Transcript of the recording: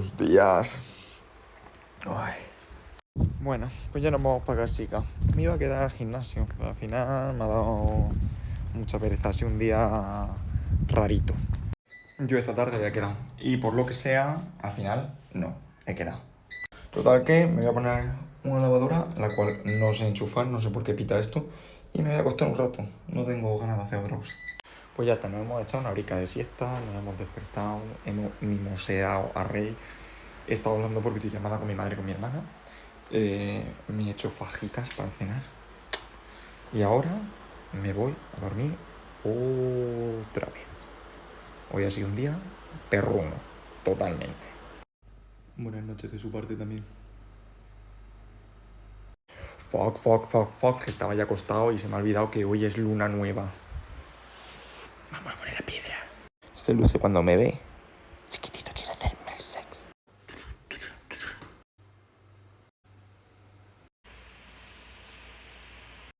Buenos días. Ay. Bueno, pues ya nos vamos para casica. Me iba a quedar al gimnasio, pero al final me ha dado mucha pereza. Ha sido un día rarito. Yo esta tarde había quedado. Y por lo que sea, al final no, he quedado. Total que me voy a poner una lavadora, la cual no sé enchufar, no sé por qué pita esto. Y me voy a acostar un rato. No tengo ganas de hacer otra cosa. Pues ya está, nos hemos echado una horica de siesta, nos hemos despertado, hemos mimoseado a Rey. He estado hablando por videollamada con mi madre y con mi hermana. Me he hecho fajitas para cenar. Y ahora me voy a dormir otra vez. Hoy ha sido un día perruno, totalmente. Buenas noches de su parte también. Fuck, que estaba ya acostado y se me ha olvidado que hoy es luna nueva. Vamos a poner la piedra. Se luce cuando me ve.